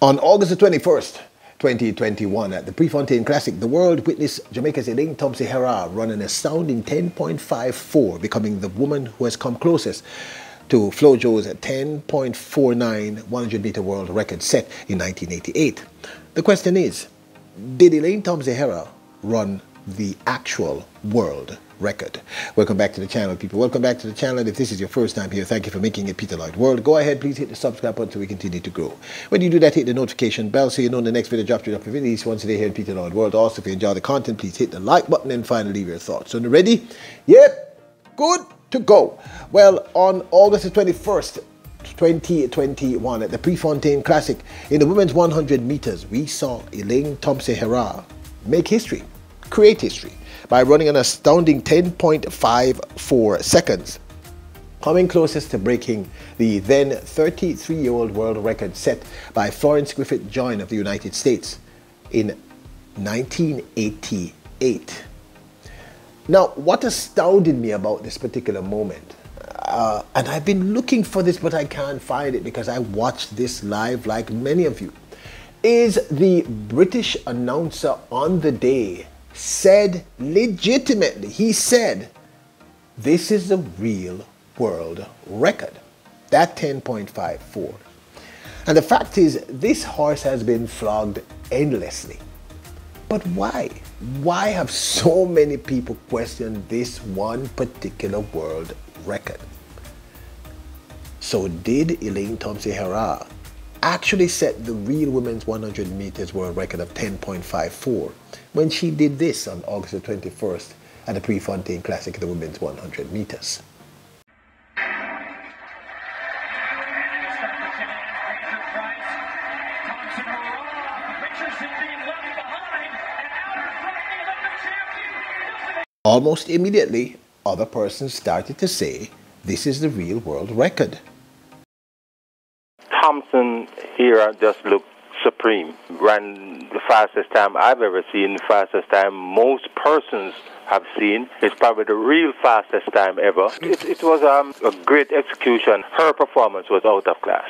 On August the 21st, 2021, at the Prefontaine Classic, the world witnessed Jamaica's ELAINE THOMPSON-HERAH run an astounding 10.54, becoming the woman who has come closest to Flojo's 10.49 100-meter world record set in 1988. The question is, did ELAINE THOMPSON-HERAH run the actual world record? Welcome back to the channel, people. Welcome back to the channel. If this is your first time here, thank you for making it Peter Lloyd World. Go ahead, please hit the subscribe button so we continue to grow. When you do that, hit the notification bell so you know when the next video drops. You drop videos once a day here in Peter Lloyd World. Also, if you enjoy the content, please hit the like button and finally leave your thoughts. So, ready? Yep, good to go. Well, on August the 21st, 2021, at the Prefontaine Classic, in the women's 100 meters, we saw ELAINE THOMPSON-HERAH make history, create history, by running an astounding 10.54 seconds, coming closest to breaking the then 33-year-old world record set by Florence Griffith Joyner of the United States in 1988. Now, what astounded me about this particular moment, and I've been looking for this but I can't find it because I watched this live like many of you, is the British announcer on the day said legitimately, he said, this is the real world record, that 10.54. And the fact is, this horse has been flogged endlessly. But why? Why have so many people questioned this one particular world record? So did ELAINE THOMPSON-HERAH actually set the real women's 100 meters world record of 10.54 when she did this on August the 21st at the Prefontaine Classic of the women's 100 meters? Almost immediately, other persons started to say, this is the real world record. THOMPSON-HERAH just looked supreme. Ran the fastest time I've ever seen, the fastest time most persons have seen. It's probably the real fastest time ever. It was a great execution. Her performance was out of class.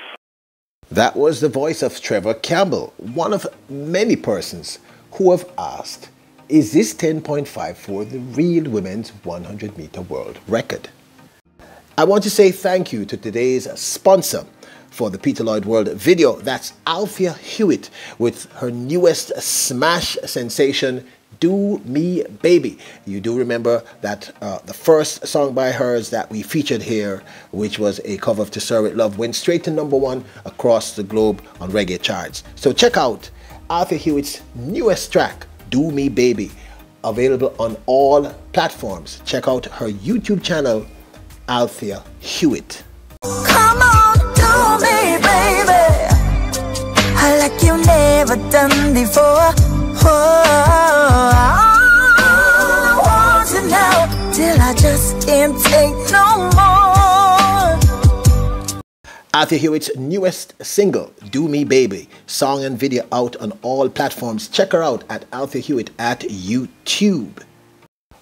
That was the voice of Trevor Campbell, one of many persons who have asked, is this 10.54 the real women's 100-meter world record? I want to say thank you to today's sponsor for the Peter Lloyd World video. That's Althea Hewitt with her newest smash sensation, Do Me Baby. You do remember that the first song by hers that we featured here, which was a cover of To Serve With Love, went straight to #1 across the globe on reggae charts. So check out Althea Hewitt's newest track, Do Me Baby, available on all platforms. Check out her YouTube channel, Althea Hewitt. Come on, do me, baby, like you never done before. I want you now till I just can't take no more. Althea Hewitt's newest single, Do Me Baby, song and video out on all platforms. Check her out at Althea Hewitt at YouTube.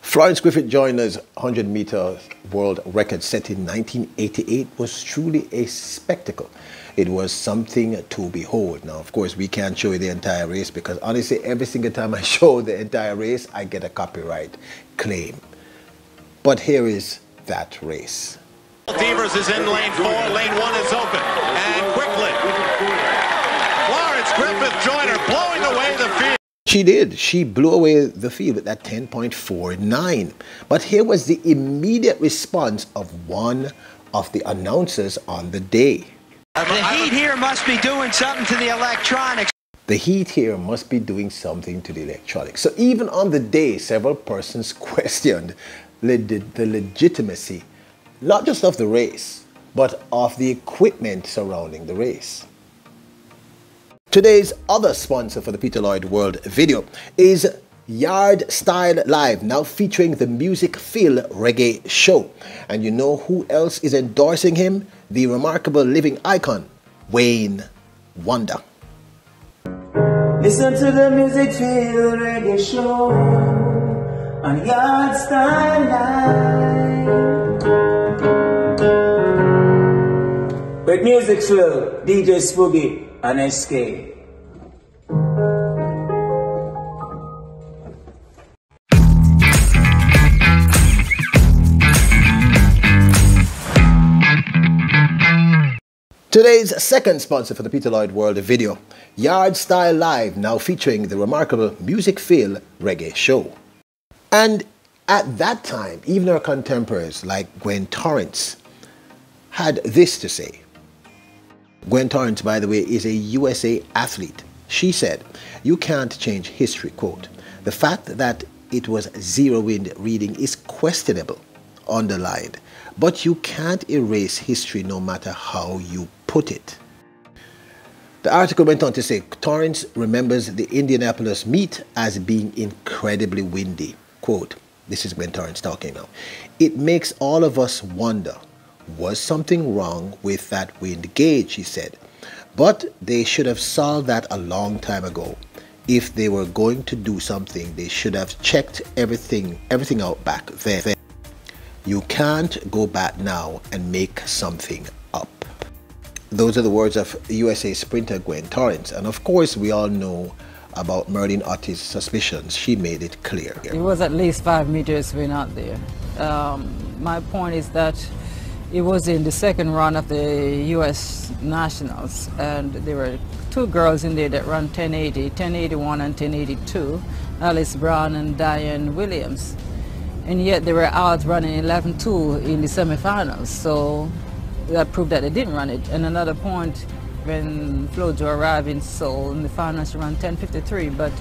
Florence Griffith Joyner's 100-meter world record set in 1988 was truly a spectacle. It was something to behold. Now, of course, we can't show you the entire race because honestly, every single time I show the entire race, I get a copyright claim. But here is that race. Devers is in lane 4, lane 1 is open, and quickly, Florence Griffith Joyner blowing away the field. She did. She blew away the field with that 10.49. But here was the immediate response of one of the announcers on the day. The heat here must be doing something to the electronics. The heat here must be doing something to the electronics. So even on the day, several persons questioned the legitimacy, not just of the race, but of the equipment surrounding the race. Today's other sponsor for the Peter Lloyd World video is Yard Style Live, now featuring the Music Feel Reggae Show. And you know who else is endorsing him? The remarkable living icon, Wayne Wonder. Listen to the Music Feel Reggae Show on Yard Style Live. With Music Feel, DJ Spoogie and SK. Today's second sponsor for the Peter Lloyd World video, Yard Style Live, now featuring the remarkable music feel reggae show. And at that time, even our contemporaries like Gwen Torrance had this to say. Gwen Torrance, by the way, is a USA athlete. She said, "You can't change history," quote. "The fact that it was zero wind reading is questionable," underlined, "but you can't erase history no matter how you put it." The article went on to say, Torrance remembers the Indianapolis meet as being incredibly windy. Quote, this is Gwen Torrance talking now. "It makes all of us wonder, was something wrong with that wind gauge," she said. "But they should have solved that a long time ago. If they were going to do something, they should have checked everything out back then. You can't go back now and make something up." Those are the words of USA sprinter Gwen Torrance. And of course, we all know about Merlin Ottie's suspicions. She made it clear. It was at least 5 meters wind out there. My point is that it was in the second run of the U.S. Nationals, and there were two girls in there that ran 1080, 1081 and 1082, Alice Brown and Diane Williams. And yet they were out running 11.2 in the semifinals, so that proved that they didn't run it. And another point, when Flojo arrived in Seoul in the finals, she ran 10.53, but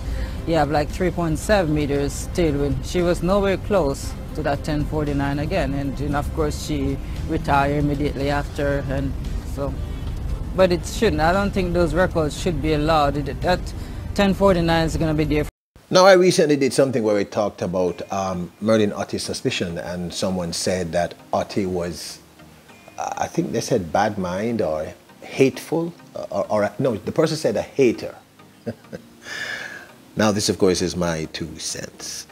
you have like 3.7 meters tailwind. She was nowhere close to that 10.49 again, and of course she retired immediately after, and so. But it shouldn't. I don't think those records should be allowed. That 10.49 is going to be there. Now, I recently did something where we talked about Merlin Ottie's suspicion, and someone said that Ottie was, I think they said bad mind or hateful, or no, the person said a hater. Now, this, of course, is my 2 cents.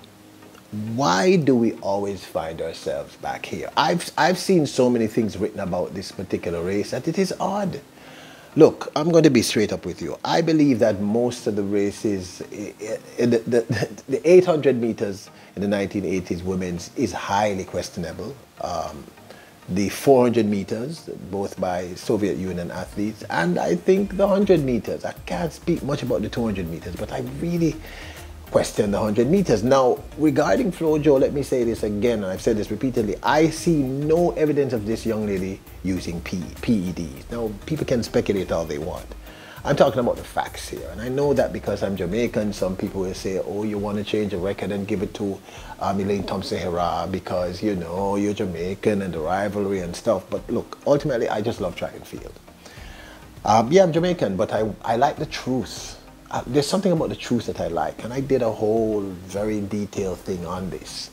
Why do we always find ourselves back here? I've seen so many things written about this particular race that it is odd. Look, I'm going to be straight up with you. I believe that most of the races, the 800 meters in the 1980s women's is highly questionable. The 400 meters, both by Soviet Union athletes, and I think the 100 meters. I can't speak much about the 200 meters, but I really question the 100 meters. Now, regarding Flojo, let me say this again, and I've said this repeatedly. I see no evidence of this young lady using PEDs. Now, people can speculate all they want. I'm talking about the facts here, and I know that because I'm Jamaican, some people will say, oh, you want to change a record and give it to ELAINE THOMPSON-HERAH because, you know, you're Jamaican and the rivalry and stuff. But look, ultimately, I just love track and field. Yeah, I'm Jamaican, but I like the truth. There's something about the truth that I like, and I did a whole very detailed thing on this.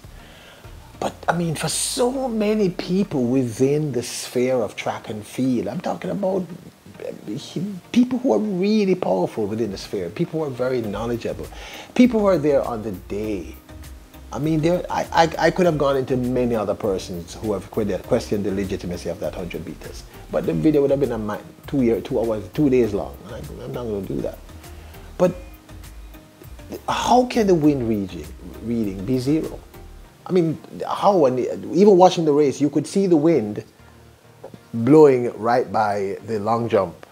But I mean, for so many people within the sphere of track and field, I'm talking about people who are really powerful within the sphere, people who are very knowledgeable, people who are there on the day. I mean, I could have gone into many other persons who have questioned the legitimacy of that 100 meters, but the video would have been 2 hours, 2 days long. I'm not going to do that. But how can the wind reading be zero? I mean, how, even watching the race, you could see the wind blowing right by the long jump.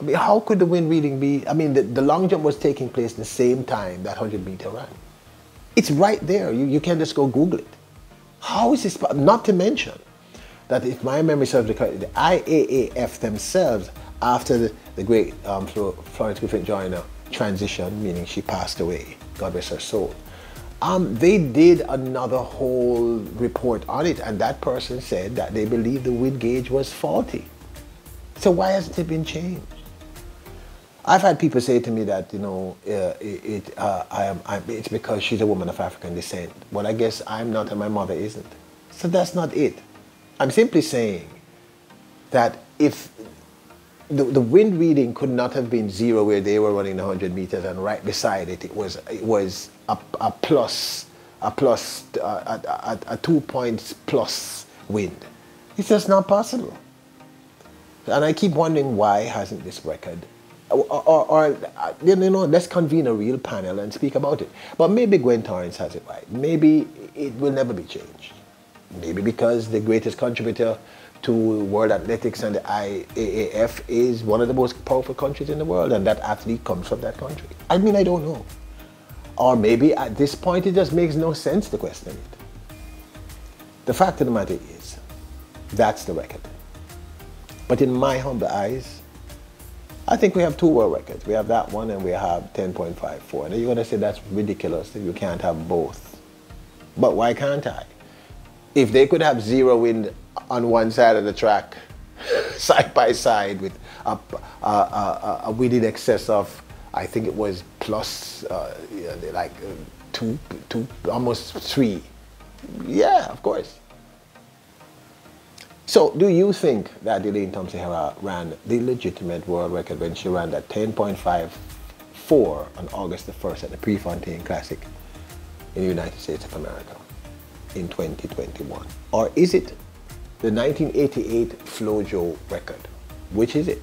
I mean, how could the wind reading be? I mean, the long jump was taking place the same time that 100-meter run. It's right there. You can just go Google it. How is this? Not to mention that, if my memory serves me correctly, the IAAF themselves, after the great Florence Griffith Joyner transition, meaning she passed away, God rest her soul, they did another whole report on it, and that person said that they believe the wind gauge was faulty. So why hasn't it been changed? I've had people say to me that, you know, it's because she's a woman of African descent. Well, I guess I'm not and my mother isn't. So that's not it. I'm simply saying that if the wind reading could not have been zero where they were running the 100 meters, and right beside it, it was a 2 points plus wind. It's just not possible. And I keep wondering, why hasn't this record, or you know, let's convene a real panel and speak about it. But maybe Gwen Torrance has it right. Maybe it will never be changed. Maybe because the greatest contributor to World Athletics and the IAAF is one of the most powerful countries in the world, and that athlete comes from that country. I mean, I don't know. Or maybe at this point it just makes no sense to question it. The fact of the matter is, that's the record. But in my humble eyes, I think we have two world records. We have that one and we have 10.54. And you're going to say that's ridiculous that you can't have both. But why can't I? If they could have zero wind on one side of the track, side by side with a wind in excess of, I think it was plus like two, almost 3. Yeah, of course. So, do you think that ELAINE Thompson-HERAH ran the legitimate world record when she ran that 10.54 on August the 1st at the Prefontaine Classic in the United States of America in 2021? Or is it the 1988 FloJo record? Which is it?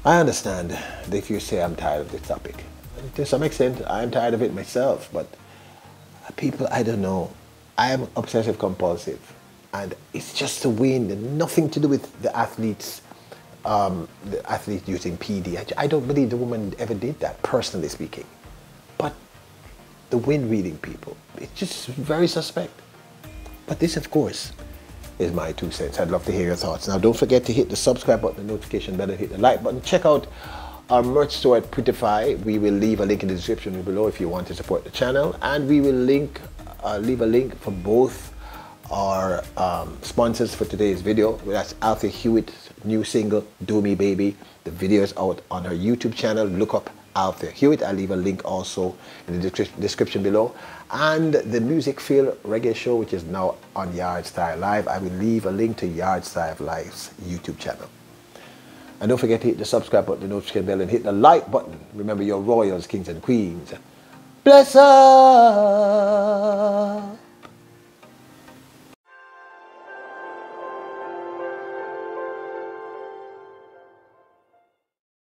I understand if you say I'm tired of this topic. To some extent, I'm tired of it myself, but people, I don't know. I am obsessive compulsive. And it's just the wind and nothing to do with the athletes using PD. I don't believe the woman ever did that, personally speaking. But the wind reading people, it's just very suspect. But this, of course, is my 2 cents. I'd love to hear your thoughts. Now, don't forget to hit the subscribe button, the notification bell, hit the like button. Check out our merch store at Prettify. We will leave a link in the description below if you want to support the channel. And we will leave a link for both our sponsors for today's video. That's Althea Hewitt's new single, Do Me Baby. The video is out on her YouTube channel. Look up Althea Hewitt. I'll leave a link also in the description below. And the Music Feel Reggae Show, which is now on Yardstyle Live. I will leave a link to Yardstyle Live's YouTube channel. And don't forget to hit the subscribe button, the notification bell, and hit the like button. Remember, your royals, kings and queens. Bless her.